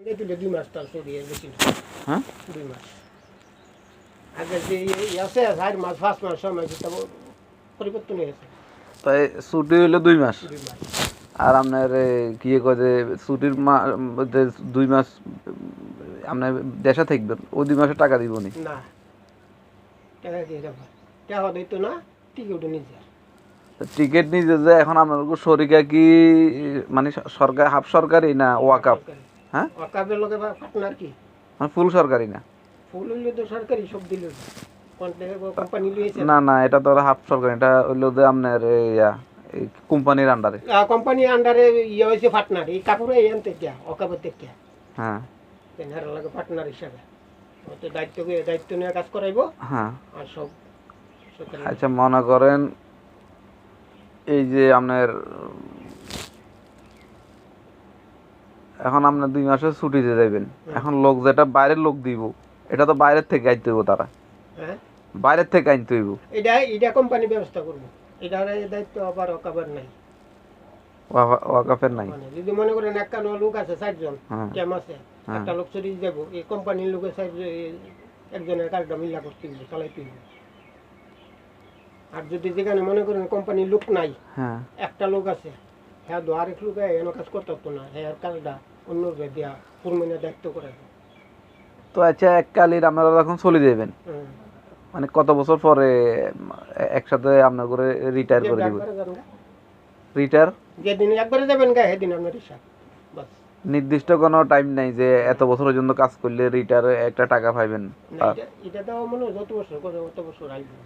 দিলে 2 মাস তার সরিয়ে বেশি না। হ্যাঁ 2 মাস আগে যে আছে 4 মাস 5 মাস সময় যেটা পরিবর্তন হয়েছে। তাই ছুটি হইলো 2 মাস 2 মাস আর আপনার কি কয় যে ছুটির মধ্যে 2 মাস আপনার দেশে থাকবেন ওই 2 মাসে টাকা দিব নি না টাকা দিয়ে যাবো টাকা দিত না টিকিট নিজে টিকিট নিজে যে এখন আপনার শরিকা কি মানে সরকার হাফ সরকারি না ওয়াকাফ হ্যাঁ ওয়াকাফের লগে পার্টনার কি মানে ফুল সরকারি না ফুল হইলে তো সরকারি সব দিল কোম্পানি লইছে না না এটা তো হাফ সরকারি এটা হইলো যে আপনার কোম্পানির আন্ডারে কোম্পানি আন্ডারে ইয়ে হয়েছে পার্টনার এই কাপড়ে এই আনতে গিয়া ওয়াকাফের থেকে হ্যাঁ তেনার লাগে পার্টনার হিসাবে তো দায়িত্ব নিয়ে কাজ করাইবো হ্যাঁ আর সব সরকারি আচ্ছা মনে করেন এই যে আপনার এখন আপনার 2 মাসের ছুটিতে যাবেন এখন লোক যেটা বাইরের লোক দিব এটা তো বাইরের থেকে আইতে হইব তারা হ্যাঁ বাইরের থেকে আনতে হইব এটা কোম্পানি ব্যবস্থা করবো এটার দায়িত্ব আবার ওয়াকাফের নাই ওয়াকাফের নাই মানে যদি মনে করেন একটা লোক আছে 4 জন হ্যাঁ। ক্যাম আছে একটা লোক চুরি যাবো এই কোম্পানির লোকের 4 একজনের কাজটা মিলা করতে হবে চালাইতে হবে আর যদি যেখানে মনে করেন কোম্পানির লোক নাই হ্যাঁ একটা লোক আছে হ্যাঁ আরেক লোক এনে কাজ করতে পারতো না হ্যাঁ কাজটা অন্য দেওয়া পুরমানে দায়িত্ব করে তো আচ্ছা এককালীন আপনারা যখন চলে যাবেন মানে কত বছর পরে একসাথে আপনার করে রিটায়ার করে দিব রিটায়ার যেদিন একবারে যাবেন গা সেদিন আপনার হিসাব বাস নির্দিষ্ট কোনো টাইম নাই যে এত বছর পর্যন্ত কাজ করলে রিটায়ার একটা টাকা পাইবেন এটা তো মনে হয় যত বছর কত বছর আসবে